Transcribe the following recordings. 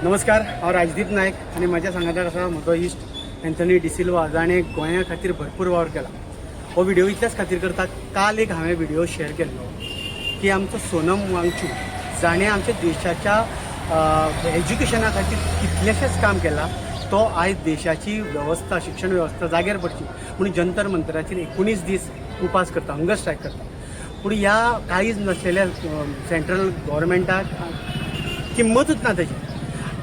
नमस्कार, हांव राजदीप नायक आनी म्हाज्या सांगातार आसा म्हजो इश्ट एंथनी डिसिल्वा जाणें गोंया खातीर भरपूर वावर केला। हो व्हिडिओ इतल्याच खातीर करता, काल एक हांवें व्हिडिओ शेअर केल्लो की आमचो सोनम वांगचूक जाणें आमच्या देशाच्या एज्युकेशना खातीर कितलेशेच काम केलां। तो आयज देशाची वेवस्था शिक्षण वेवस्था जाग्यार पडची म्हणून जंतर मंतराचेर 19 दीस उपास करता, हंगर स्ट्रायक करता। पूण ह्या कांयच नसलेल्या सेंट्रल गव्हर्मेंटाक किंमतूच ना तेजी।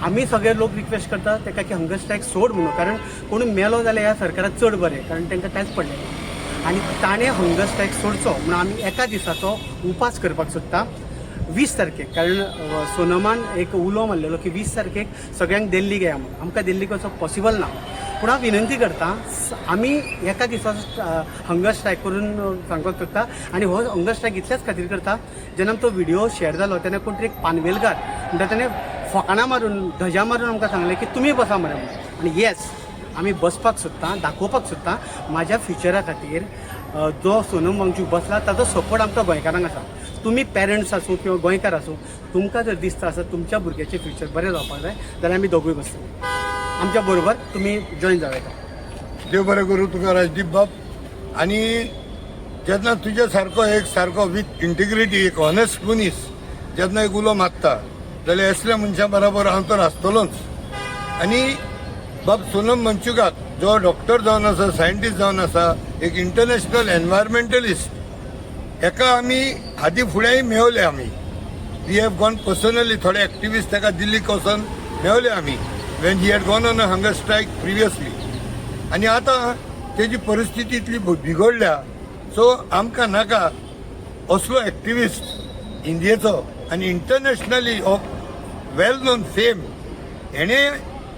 आमी सगळे लोक रिक्वेस्ट करता ताका की हंगर स्ट्रायक सोड म्हणून, कारण कोण मेलो जाल्यार ह्या सरकाराक चड बरें, कारण तांकां कांयच पडलें आनी ताणें हंगर स्ट्रायक सोडचो म्हणून आमी एका दिसाचो उपास करपाक सोदता 20 तारखेक। कारण सोनमान एक उलो मारलेलो की 20 तारखेक सगळ्यांक दिल्लीक या म्हणून। आमकां दिल्लीक वचप पॉसिबल ना, पूण हांव विनंती करता आमी एका दिसाचो हंगर स्ट्रायक करून सांगपाक सोदता। आनी हो हंगर स्ट्रायक इतल्याच खातीर करता, जेन्ना तो व्हिडिओ शेअर जालो तेन्ना कोण तरी एक पानवेलकार म्हणटा ताणें फकाणां मारून धजा मारून आमकां सांगलें की तुमी बसा मरे म्हणून। आनी येस, आमी बसपाक सोदता, दाखोवपाक सोदता म्हाज्या फ्युचरा खातीर जो सोनम वांगचूक बसला ताजो सपोर्ट आमकां गोंयकारांक आसा। तुमी पेरंट्स आसूं किंवा गोंयकार आसूं, तुमकां जर दिसता आसा तुमच्या भुरग्याचें फ्युचर बरें जावपाक जाय जाल्यार आमी दोगूय बसतले। आमच्या बरोबर तुमी जॉइन जावं येता। देव बरें करूं तुका राजदीप बाब। आनी जेन्ना तुज्या सारको एक सारको विथ इंटिग्रिटी एक ऑनेस्ट मनीस जेन्ना एक उलो मागता जाल्यार असल्या मनशा बरोबर हांव तर आसतलोच। आनी बाब सोनम वांगचुकाक जो डॉक्टर जावन आसा, सायंटिस्ट जावन आसा, एक इंटरनॅशनल एनवायरमेंटलिस्ट, हेका आमी हाती फुडेंय मेळवले। आमी वी हॅव गॉन पर्सनली, थोडे एक्टिविस्ट ताका दिल्लीक वचून मेळवले आमी when he had gone on a hunger strike previously. आनी आतां तेजी परिस्थिती इतली बिगडल्या, सो आमकां नाका असलो एक्टिविस्ट इंडियेचो आनी internationally of well known fame हेणे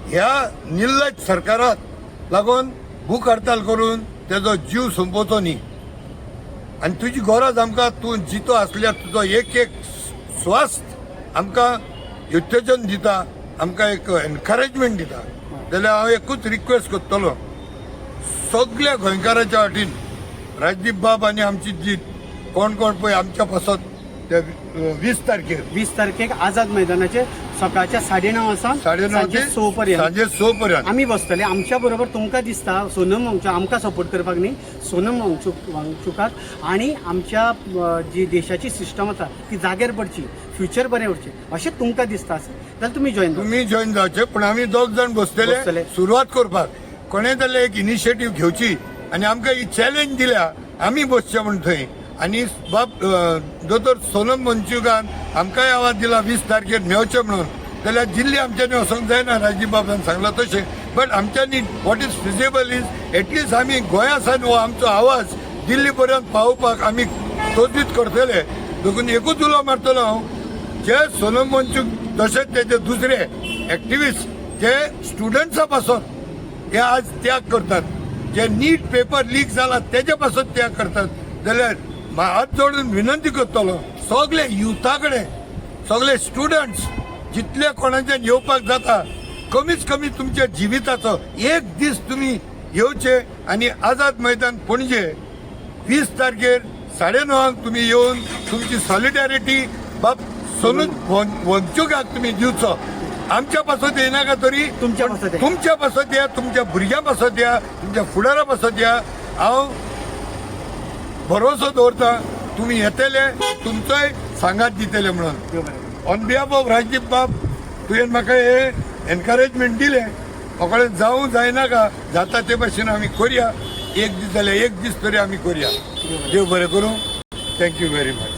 ह्या निर्लज सरकाराक लागून भूक हडताल करून तेजो जीव सोंपोवचो न्ही। आनी तुजी गरज आमकां, तूं जितो आसल्यार तुजो एक एक स्वास आमकां उत्तेजन दिता, आमकां एक एनकरेजमेंट दिता। जाल्यार हांव एकूच रिक्वेस्ट करतलो सगळ्या गोंयकारांच्या वाटेन, राजदीप बाब आनी आमची जी कोण कोण पळय आमच्या पासत ते 20 तारखेक आझाद मैदानाचेर सकाळच्या 9:30 सांजे 6 पर्यंत आमी बसतले। आमच्या बरोबर तुमकां दिसता सोनम वांगचूक आमकां सपोर्ट करपाक न्ही, सोनम वांगचुकाक आनी आमच्या जी देशाची सिस्टम आसा ती जाग्यार पडची, फ्युचर बरें उरचें अशें तुमकां दिसता जाल्यार तुमी जॉइन जावचे। पूण आमी दोग जाण बसतले सुरवात करपाक, कोणें जाल्यार एक इनिशिएटीव घेवची आनी आमकां ही चॅलेंज दिल्या आमी बसचे म्हण थंय। आनी बाब दोतोर सोनम वांगचुकान आमकांय आवाज दिला 20 तारखेर मेळचें म्हणून, जाल्यार दिल्ली आमच्यांनी वचोंक जायना, राजदीप बाबान सांगलां तशें। बट आमच्यांनी what is feasible is at least आमी गोंयासान हो आमचो आवाज दिल्ली पर्यंत पावोवपाक आमी तोजवीज करतले। देखून एकूच उलो मारतलो हांव, जे सोनम वांगचूक तशेंच तेजे दुसरे एक्टिविस्ट जे स्टुडंट्सा पासून हे आज त्याग करतात, जे नीट पेपर लीक जाला तेजे पासून त्याग करतात, जाल्यार हात जोडून विनंती करतलो सगळे युथा कडेन, सगळे स्टुडंट्स जितले कोणाच्यान येवपाक जाता कमीच कमी तुमच्या जिविताचो एक दीस तुमी येवचे आनी आझाद मैदान पणजे 20 तारखेर 9:30 तुमी येवन तुमची सॉलिडॅरिटी बाब सोनम वांगचुकाक तुमी दिवचो। आमच्या पासत येनाका तरी तुमच्या पासत या, तुमच्या भुरग्यां पासत या, तुमच्या फुडारा पासत या। हांव भरोसो दवरता तुमी येतले, तुमचोय सांगात दितले म्हणून। ऑन बिहाफ ऑफ राजदीप बाब तुवें म्हाका हे एनकरेजमेंट दिलें, म्हाका जावं जायनाका, जाता ते भाशेन आमी करया। एक दीस जाल्यार एक दीस तरी आमी करया। देव बरें करूं। Thank you very much.